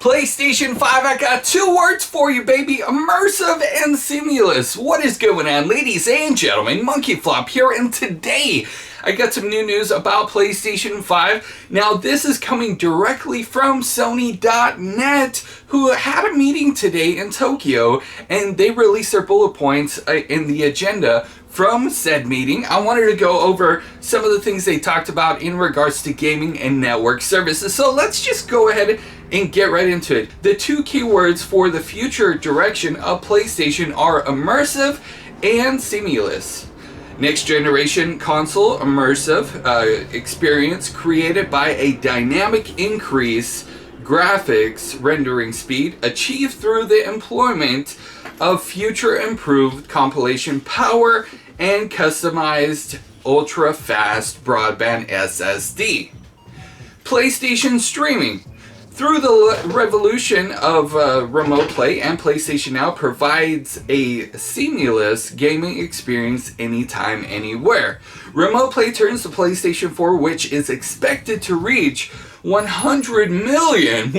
PlayStation 5, I got two words for you, baby. Immersive and seamless. What is going on, ladies and gentlemen? Monkeyflop here, and today I got some new news about PlayStation 5. Now, this is coming directly from Sony.net, who had a meeting today in Tokyo, and they released their bullet points in the agenda from said meeting. I wanted to go over some of the things they talked about in regards to gaming and network services. So let's just go ahead and get right into it. The two keywords for the future direction of PlayStation are immersive and seamless. Next generation console immersive experience created by a dynamic increase graphics rendering speed achieved through the employment of future improved compilation power and customized ultra-fast broadband SSD. PlayStation streaming. Through the revolution of remote play, and PlayStation Now provides a seamless gaming experience anytime, anywhere. Remote play turns the PlayStation 4, which is expected to reach 100 million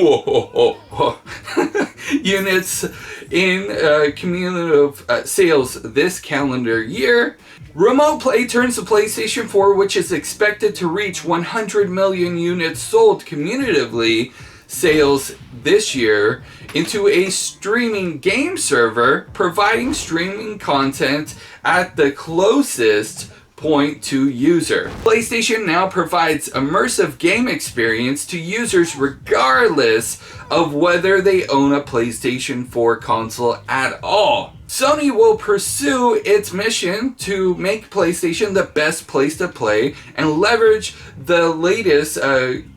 units in cumulative sales this calendar year. Remote play turns the PlayStation 4, which is expected to reach 100 million units sold cumulatively sales this year, into a streaming game server, providing streaming content at the closest point to user. PlayStation Now provides immersive game experience to users regardless of whether they own a PlayStation 4 console at all. Sony will pursue its mission to make PlayStation the best place to play and leverage the latest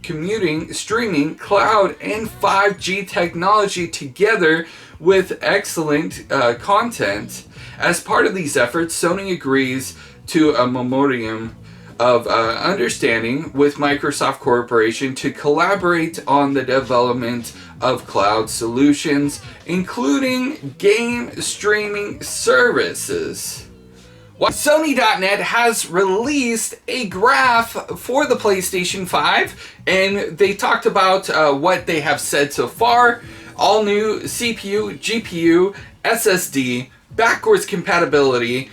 commuting, streaming, cloud, and 5G technology together with excellent content. As part of these efforts, Sony agrees to a memorandum of understanding with Microsoft Corporation to collaborate on the development of cloud solutions, including game streaming services. Sony.net has released a graph for the PlayStation 5, and they talked about what they have said so far. All new CPU, GPU, SSD, backwards compatibility,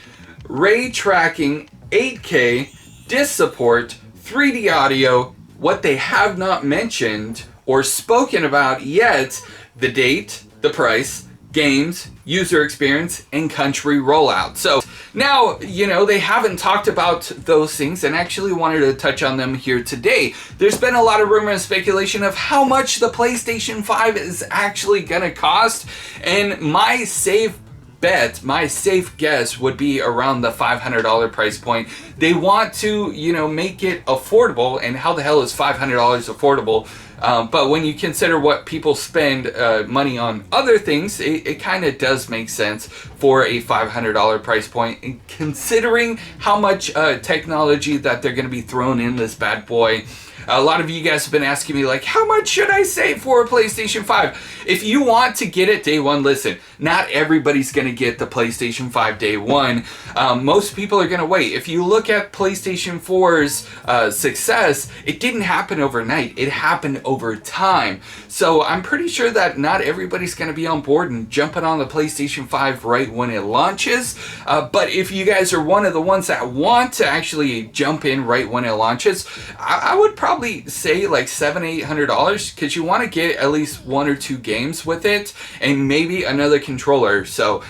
ray tracking, 8K, disc support, 3D audio. What they have not mentioned or spoken about yet: the date, the price, games, user experience, and country rollout. So now, they haven't talked about those things, and actually wanted to touch on them here today. There's been a lot of rumor and speculation of how much the PlayStation 5 is actually gonna cost, and my safe guess would be around the $500 price point. They want to, make it affordable, and how the hell is $500 affordable? But when you consider what people spend money on other things, it kind of does make sense for a $500 price point, and considering how much technology that they're going to be throwing in this bad boy. A lot of you guys have been asking me, like, how much should I save for a PlayStation 5? If you want to get it day one, listen, not everybody's going to get the PlayStation 5 day one. Most people are going to wait. If you look at PlayStation 4's success, it didn't happen overnight. It happened over time. So I'm pretty sure that not everybody's going to be on board and jumping on the PlayStation 5 right when it launches. But if you guys are one of the ones that want to actually jump in right when it launches, I would probably say like $700-800, because you want to get at least one or two games with it, and maybe another controller. So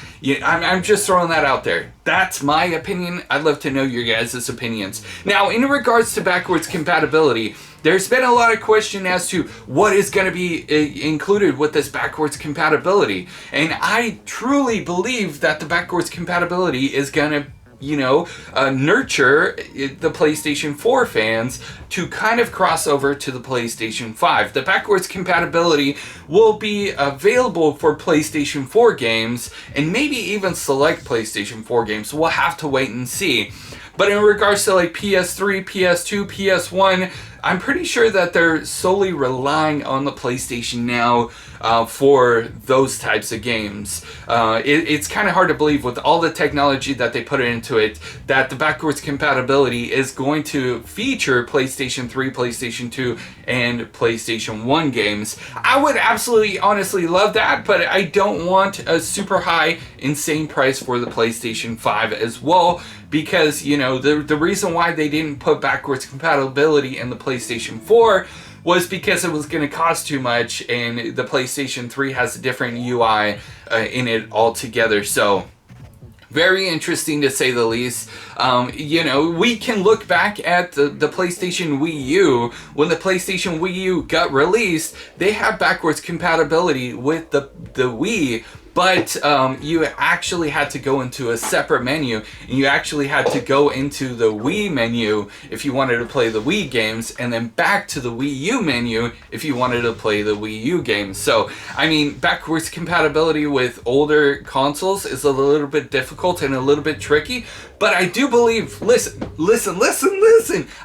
I'm just throwing that out there. That's my opinion. I'd love to know your guys' opinions. Now, in regards to backwards compatibility, there's been a lot of question as to what is going to be included with this backwards compatibility, and I truly believe that the backwards compatibility is going to nurture the PlayStation 4 fans to kind of cross over to the PlayStation 5. The backwards compatibility will be available for PlayStation 4 games, and maybe even select PlayStation 4 games. We'll have to wait and see. But in regards to like PS3, PS2, PS1, I'm pretty sure that they're solely relying on the PlayStation Now for those types of games. It's kind of hard to believe with all the technology that they put into it that the backwards compatibility is going to feature PlayStation 3, PlayStation 2, and PlayStation 1 games. I would absolutely, honestly love that, but I don't want a super high, insane price for the PlayStation 5 as well, because, you know, the reason why they didn't put backwards compatibility in the PlayStation 4 was because it was going to cost too much, and the PlayStation 3 has a different UI in it altogether. So very interesting to say the least. You know, we can look back at the PlayStation Wii U. When the PlayStation Wii U got released, they have backwards compatibility with the Wii, but you actually had to go into a separate menu, and you actually had to go into the Wii menu if you wanted to play the Wii games, and then back to the Wii U menu if you wanted to play the Wii U games. So, I mean, backwards compatibility with older consoles is a little bit difficult and a little bit tricky, but I do believe, listen,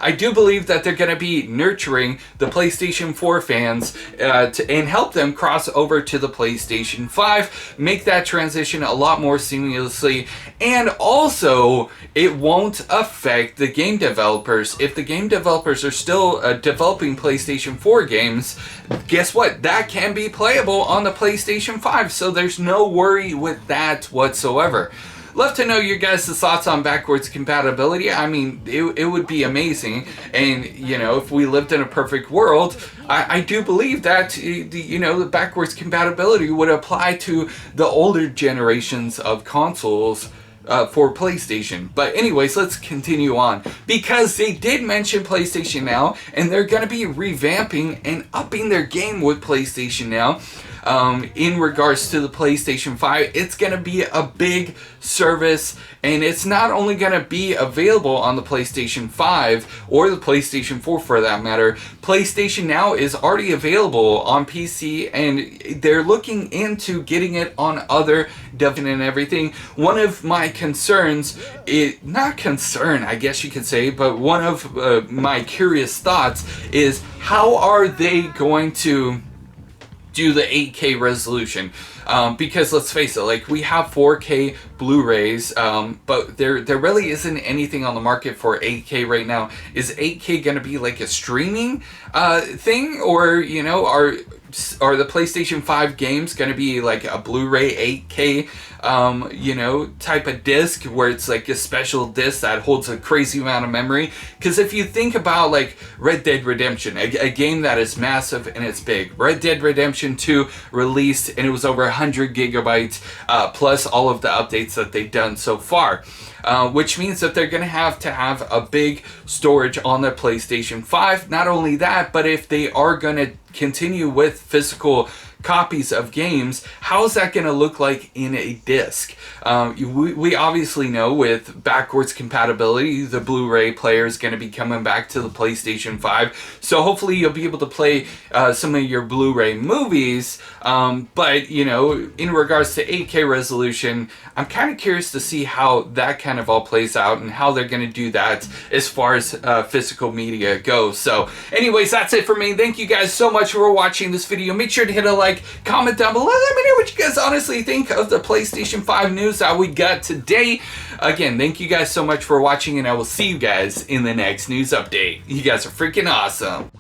I do believe that they're going to be nurturing the PlayStation 4 fans and help them cross over to the PlayStation 5, make that transition a lot more seamlessly, and also it won't affect the game developers. If the game developers are still developing PlayStation 4 games, guess what? That can be playable on the PlayStation 5, so there's no worry with that whatsoever. Love to know your guys' thoughts on backwards compatibility. I mean, it would be amazing. And, you know, if we lived in a perfect world, I do believe that, you know, the backwards compatibility would apply to the older generations of consoles for PlayStation. But anyways, let's continue on, because they did mention PlayStation Now, and they're going to be revamping and upping their game with PlayStation Now. In regards to the PlayStation 5, it's going to be a big service, and it's not only going to be available on the PlayStation 5 or the PlayStation 4 for that matter. PlayStation Now is already available on PC, and they're looking into getting it on other devices and everything. One of my concerns, not concern I guess you could say, but one of my curious thoughts is, how are they going to do the 8K resolution? Because let's face it, like, we have 4K Blu-rays, but there really isn't anything on the market for 8K right now. Is 8K going to be like a streaming thing, or, you know, are the PlayStation 5 games going to be like a Blu-ray 8K you know, type of disc, where it's like a special disc that holds a crazy amount of memory? Because if you think about like Red Dead Redemption, a game that is massive and it's big. Red Dead Redemption 2 released, and it was over 100 gigabytes, plus all of the updates that they've done so far. Which means that they're going to have a big storage on their PlayStation 5. Not only that, but if they are going to continue with physical copies of games, how is that going to look like in a disc? We obviously know with backwards compatibility, the Blu-ray player is going to be coming back to the PlayStation 5, so hopefully you'll be able to play some of your Blu-ray movies, but, you know, in regards to 8K resolution, I'm kind of curious to see how that kind of all plays out and how they're going to do that as far as physical media goes. So anyways, that's it for me. Thank you guys so much for watching this video. Make sure to hit a like, comment down below, let me know what you guys honestly think of the PlayStation 5 news that we got today. Again, thank you guys so much for watching, and I will see you guys in the next news update. You guys are freaking awesome.